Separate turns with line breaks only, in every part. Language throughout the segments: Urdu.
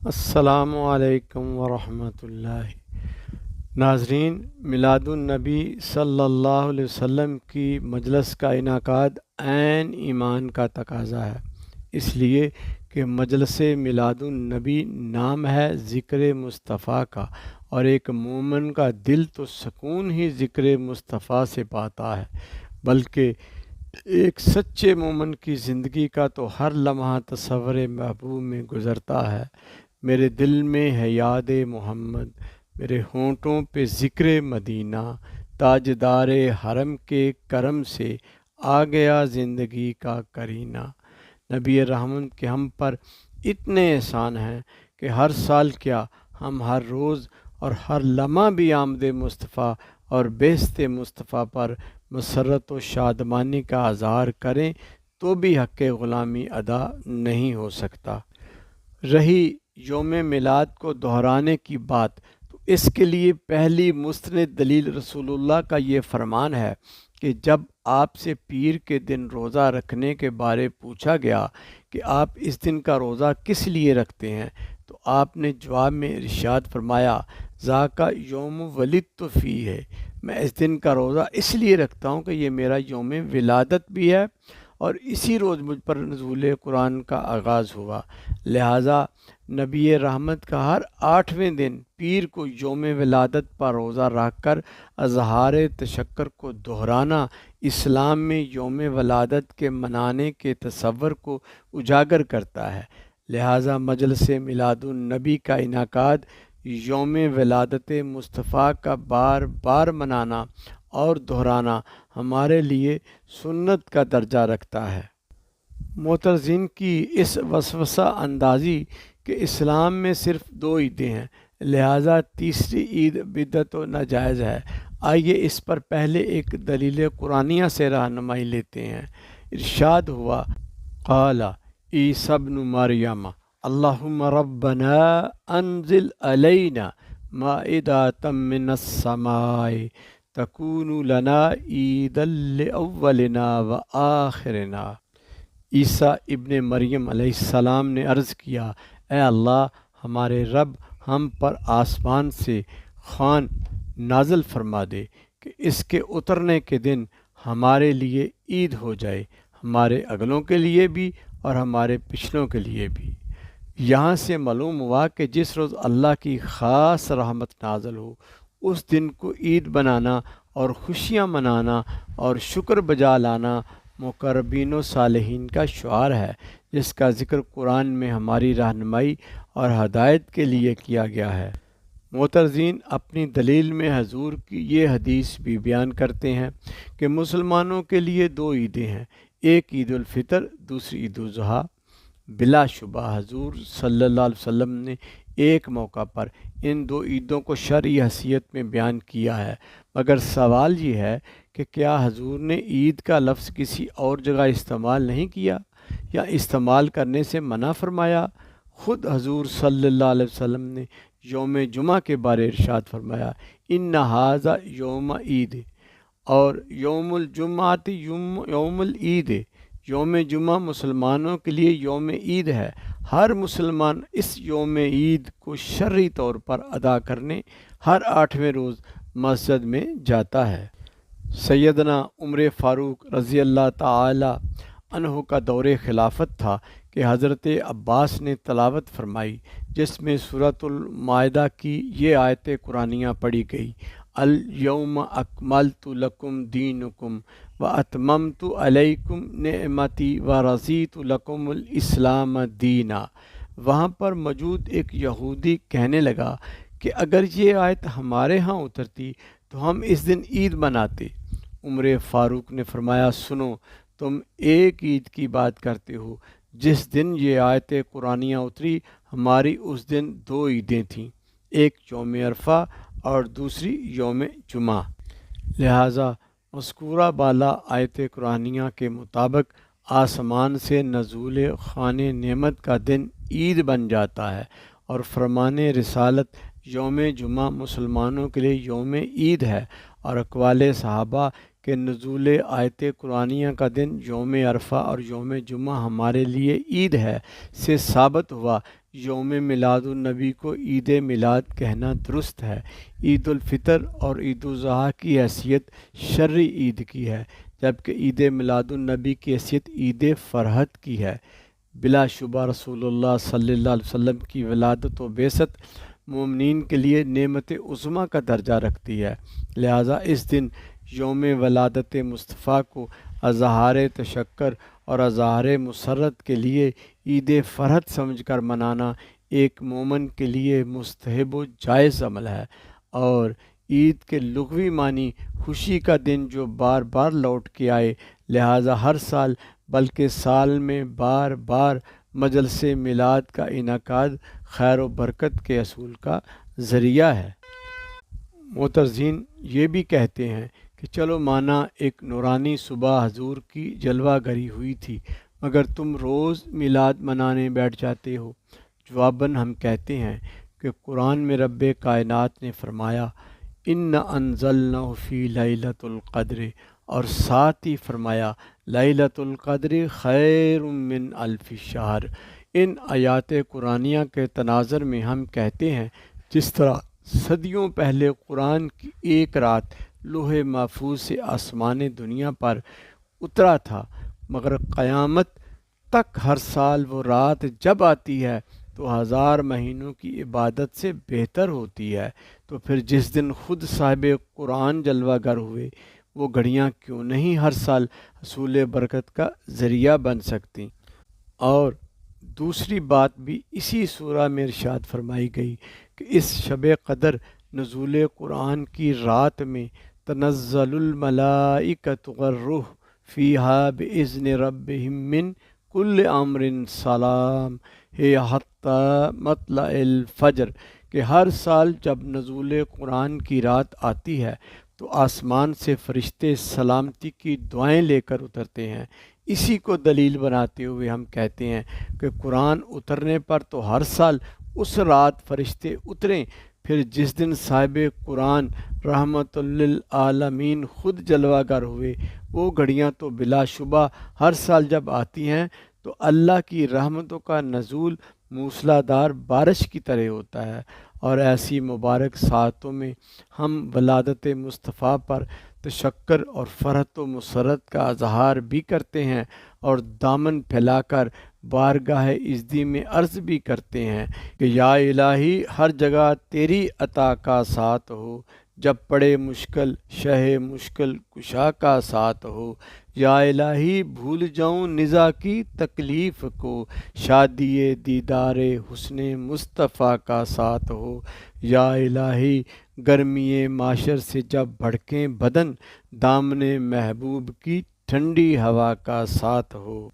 السلام علیکم ورحمۃ اللہ۔ ناظرین، میلاد النبی صلی اللہ علیہ وسلم کی مجلس کا انعقاد عین ایمان کا تقاضا ہے، اس لیے کہ مجلس میلاد النبی نام ہے ذکر مصطفیٰ کا، اور ایک مومن کا دل تو سکون ہی ذکر مصطفیٰ سے پاتا ہے، بلکہ ایک سچے مومن کی زندگی کا تو ہر لمحہ تصور محبوب میں گزرتا ہے۔ میرے دل میں ہے یاد محمد، میرے ہونٹوں پہ ذکر مدینہ، تاجدار حرم کے کرم سے آ گیا زندگی کا کرینہ۔ نبی رحمت کے ہم پر اتنے احسان ہیں کہ ہر سال کیا، ہم ہر روز اور ہر لمحہ بھی آمد مصطفیٰ اور بیست مصطفیٰ پر مسرت و شادمانی کا اظہار کریں تو بھی حق غلامی ادا نہیں ہو سکتا۔ رہی یوم میلاد کو دہرانے کی بات، تو اس کے لیے پہلی مستند دلیل رسول اللہ کا یہ فرمان ہے کہ جب آپ سے پیر کے دن روزہ رکھنے کے بارے پوچھا گیا کہ آپ اس دن کا روزہ کس لیے رکھتے ہیں، تو آپ نے جواب میں ارشاد فرمایا، ذاکا یوم ولدت فیہ ہے، میں اس دن کا روزہ اس لیے رکھتا ہوں کہ یہ میرا یوم ولادت بھی ہے اور اسی روز مجھ پر نزول قرآن کا آغاز ہوا۔ لہٰذا نبی رحمت کا ہر 8ویں دن پیر کو یوم ولادت پر روزہ رکھ کر اظہار تشکر کو دہرانا اسلام میں یوم ولادت کے منانے کے تصور کو اجاگر کرتا ہے۔ لہٰذا مجلس میلاد النبی کا انعقاد یوم ولادت مصطفیٰ کا بار بار منانا اور دہرانا ہمارے لیے سنت کا درجہ رکھتا ہے۔ معترضین کی اس وسوسہ اندازی کہ اسلام میں صرف 2 عیدیں ہیں، لہٰذا تیسری عید بدعت و ناجائز ہے، آئیے اس پر پہلے ایک دلیل قرآنیہ سے رہنمائی لیتے ہیں۔ ارشاد ہوا، قال عیسی ابن مریم اللہم ربنا انزل علینا مائدۃ من السماء تکون لنا عیدا لاولنا وآخرنا۔ عیسیٰ ابن مریم علیہ السلام نے عرض کیا، اے اللہ، ہمارے رب، ہم پر آسمان سے خوان نازل فرما دے کہ اس کے اترنے کے دن ہمارے لیے عید ہو جائے، ہمارے اگلوں کے لیے بھی اور ہمارے پچھلوں کے لیے بھی۔ یہاں سے معلوم ہوا کہ جس روز اللہ کی خاص رحمت نازل ہو، اس دن کو عید بنانا اور خوشیاں منانا اور شکر بجا لانا مقربین و صالحین کا شعار ہے، جس کا ذکر قرآن میں ہماری رہنمائی اور ہدایت کے لیے کیا گیا ہے۔ معترضین اپنی دلیل میں حضور کی یہ حدیث بھی بیان کرتے ہیں کہ مسلمانوں کے لیے 2 عیدیں ہیں، ایک عید الفطر، دوسری عید الاضحیٰ۔ بلا شبہ حضور صلی اللہ علیہ وسلم نے ایک موقع پر ان 2 عیدوں کو شرعی حیثیت میں بیان کیا ہے، مگر سوال یہ ہے کہ کیا حضور نے عید کا لفظ کسی اور جگہ استعمال نہیں کیا یا استعمال کرنے سے منع فرمایا؟ خود حضور صلی اللہ علیہ وسلم نے یوم جمعہ کے بارے ارشاد فرمایا، ان ھذا یوم عید، اور یوم الجمعۃ یوم العید، یوم جمعہ مسلمانوں کے لیے یوم عید ہے۔ ہر مسلمان اس یوم عید کو شرعی طور پر ادا کرنے ہر 8ویں روز مسجد میں جاتا ہے۔ سیدنا عمر فاروق رضی اللہ تعالی عنہ کا دور خلافت تھا کہ حضرت عباس نے تلاوت فرمائی، جس میں سورۃ المائدہ کی یہ آیت قرآنیہ پڑھی گئی، الیوم اکملت لکم دینکم واتممت علیکم نعمتی ورضیت لکم الاسلام دینا۔ وہاں پر موجود ایک یہودی کہنے لگا کہ اگر یہ آیت ہمارے ہاں اترتی تو ہم اس دن عید مناتے۔ عمر فاروق نے فرمایا، سنو، تم ایک عید کی بات کرتے ہو، جس دن یہ آیت قرآنیہ اتری ہماری اس دن 2 عیدیں تھیں، ایک یوم عرفہ اور دوسری یوم جمعہ۔ لہٰذا مذکورہ بالا آیت قرآنیہ کے مطابق آسمان سے نزول خوان نعمت کا دن عید بن جاتا ہے، اور فرمان رسالت یوم جمعہ مسلمانوں کے لیے یوم عید ہے، اور اقوال صحابہ کہ نزول آیت قرآنیہ کا دن یوم عرفہ اور یوم جمعہ ہمارے لیے عید ہے سے ثابت ہوا۔ یوم میلاد النبی کو عید میلاد کہنا درست ہے۔ عید الفطر اور عید الاضحیٰ کی حیثیت شرعی عید کی ہے، جبکہ عید میلاد النبی کی حیثیت عید فرحت کی ہے۔ بلا شبہ رسول اللہ صلی اللہ علیہ وسلم کی ولادت و بعثت مومنین کے لیے نعمت عظمیٰ کا درجہ رکھتی ہے، لہٰذا اس دن یوم ولادت مصطفیٰ کو اظہار تشکر اور اظہار مسرت کے لیے عید فرحت سمجھ کر منانا ایک مومن کے لیے مستحب و جائز عمل ہے۔ اور عید کے لغوی معنی خوشی کا دن جو بار بار لوٹ کے آئے، لہٰذا ہر سال بلکہ سال میں بار بار مجلس میلاد کا انعقاد خیر و برکت کے حصول کا ذریعہ ہے۔ معترضین یہ بھی کہتے ہیں کہ چلو مانا ایک نورانی صبح حضور کی جلوہ گری ہوئی تھی، مگر تم روز میلاد منانے بیٹھ جاتے ہو۔ جواباً ہم کہتے ہیں کہ قرآن میں رب کائنات نے فرمایا ان انزلنہ فی لیلۃ القدر، اور ساتھ ہی فرمایا لیلۃ القدر خیر من الف شہر۔ ان آیات قرآنیہ کے تناظر میں ہم کہتے ہیں جس طرح صدیوں پہلے قرآن کی ایک رات لوح محفوظ سے آسمان دنیا پر اترا تھا، مگر قیامت تک ہر سال وہ رات جب آتی ہے تو 1000 مہینوں کی عبادت سے بہتر ہوتی ہے، تو پھر جس دن خود صاحب قرآن جلوہ گر ہوئے، وہ گھڑیاں کیوں نہیں ہر سال حصول برکت کا ذریعہ بن سکتی؟ اور دوسری بات بھی اسی سورہ میں ارشاد فرمائی گئی کہ اس شب قدر نزول قرآن کی رات میں تنزل الملائکۃ والروح فیہا بإذن ربہم من کل امر سلام ہے حتی مطلع الفجر، کہ ہر سال جب نزول قرآن کی رات آتی ہے تو آسمان سے فرشتے سلامتی کی دعائیں لے کر اترتے ہیں۔ اسی کو دلیل بناتے ہوئے ہم کہتے ہیں کہ قرآن اترنے پر تو ہر سال اس رات فرشتے اتریں، پھر جس دن صاحب قرآن رحمت للعالمین خود جلوہ گر ہوئے، وہ گھڑیاں تو بلا شبہ ہر سال جب آتی ہیں تو اللہ کی رحمتوں کا نزول موسلا دار بارش کی طرح ہوتا ہے، اور ایسی مبارک ساعتوں میں ہم ولادت مصطفیٰ پر تشکر اور فرحت و مسرت کا اظہار بھی کرتے ہیں، اور دامن پھیلا کر بارگاہ عزتی میں عرض بھی کرتے ہیں کہ یا الہی ہر جگہ تیری عطا کا ساتھ ہو، جب پڑے مشکل شہ مشکل کشا کا ساتھ ہو، یا الہی بھول جاؤں نزا کی تکلیف کو، شادی دیدار حسن مصطفیٰ کا ساتھ ہو، یا الہی گرمی معاشر سے جب بھڑکیں بدن، دامن محبوب کی ٹھنڈی ہوا کا ساتھ ہو۔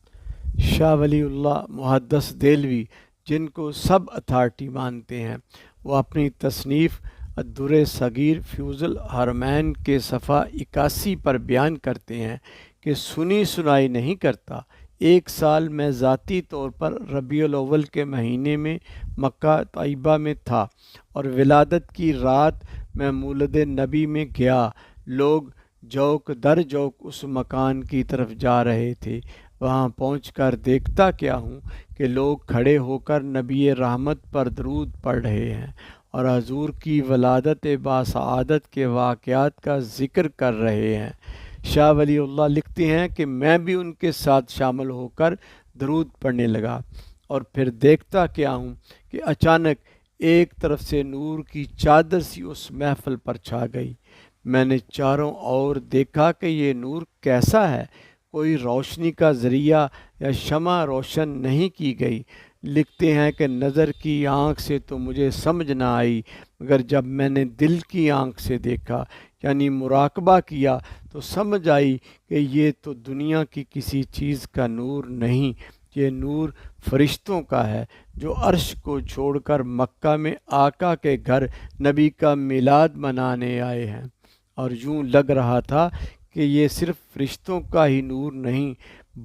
شاہ ولی اللہ محدث دہلوی، جن کو سب اتھارٹی مانتے ہیں، وہ اپنی تصنیف الدر صغیر فیوز الحرمین کے صفحہ 81 پر بیان کرتے ہیں کہ سنی سنائی نہیں کرتا، ایک سال میں ذاتی طور پر ربیع الاول کے مہینے میں مکہ طیبہ میں تھا، اور ولادت کی رات میں مولد نبی میں گیا۔ لوگ جوک در جوک اس مکان کی طرف جا رہے تھے۔ وہاں پہنچ کر دیکھتا کیا ہوں کہ لوگ کھڑے ہو کر نبی رحمت پر درود پڑھ رہے ہیں اور حضور کی ولادت باسعادت کے واقعات کا ذکر کر رہے ہیں۔ شاہ ولی اللہ لکھتے ہیں کہ میں بھی ان کے ساتھ شامل ہو کر درود پڑھنے لگا، اور پھر دیکھتا کیا ہوں کہ اچانک ایک طرف سے نور کی چادر سی اس محفل پر چھا گئی۔ میں نے چاروں اور دیکھا کہ یہ نور کیسا ہے، کوئی روشنی کا ذریعہ یا شمع روشن نہیں کی گئی۔ لکھتے ہیں کہ نظر کی آنکھ سے تو مجھے سمجھ نہ آئی، مگر جب میں نے دل کی آنکھ سے دیکھا یعنی مراقبہ کیا تو سمجھ آئی کہ یہ تو دنیا کی کسی چیز کا نور نہیں، یہ نور فرشتوں کا ہے جو عرش کو چھوڑ کر مکہ میں آقا کے گھر نبی کا میلاد منانے آئے ہیں۔ اور یوں لگ رہا تھا کہ یہ صرف فرشتوں کا ہی نور نہیں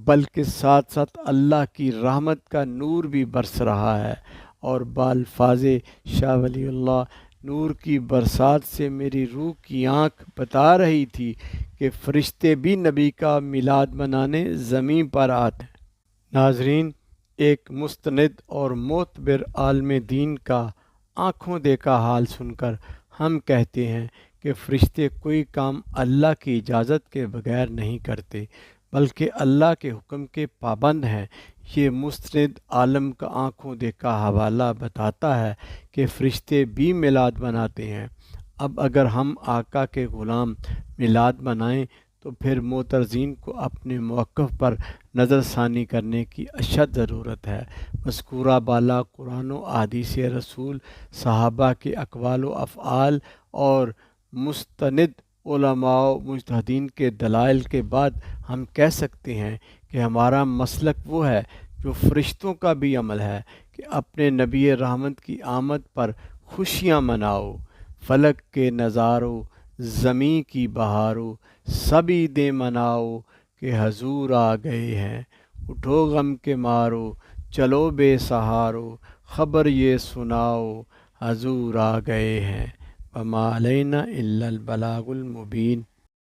بلکہ ساتھ ساتھ اللہ کی رحمت کا نور بھی برس رہا ہے۔ اور بالفاظ شاہ ولی اللہ نور کی برسات سے میری روح کی آنکھ بتا رہی تھی کہ فرشتے بھی نبی کا میلاد منانے زمین پر آتے ہیں۔ ناظرین، ایک مستند اور معتبر عالم دین کا آنکھوں دیکھا حال سن کر ہم کہتے ہیں کہ فرشتے کوئی کام اللہ کی اجازت کے بغیر نہیں کرتے، بلکہ اللہ کے حکم کے پابند ہیں۔ یہ مستند عالم کا آنکھوں دیکھا حوالہ بتاتا ہے کہ فرشتے بھی میلاد مناتے ہیں۔ اب اگر ہم آقا کے غلام میلاد منائیں تو پھر معترضین کو اپنے موقف پر نظر ثانی کرنے کی اشد ضرورت ہے۔ مذکورہ بالا قرآن و احادیث رسول، صحابہ کے اقوال و افعال اور مستند علماء و مجتہدین کے دلائل کے بعد ہم کہہ سکتے ہیں کہ ہمارا مسلک وہ ہے جو فرشتوں کا بھی عمل ہے کہ اپنے نبی رحمت کی آمد پر خوشیاں مناؤ۔ فلک کے نظاروں، زمیں کی بہاروں، سب عیدیں مناؤ کہ حضور آ گئے ہیں۔ اٹھو غم کے مارو، چلو بے سہارو، خبر یہ سناؤ حضور آ گئے ہیں۔ وما علینا الا البلاغ المبین۔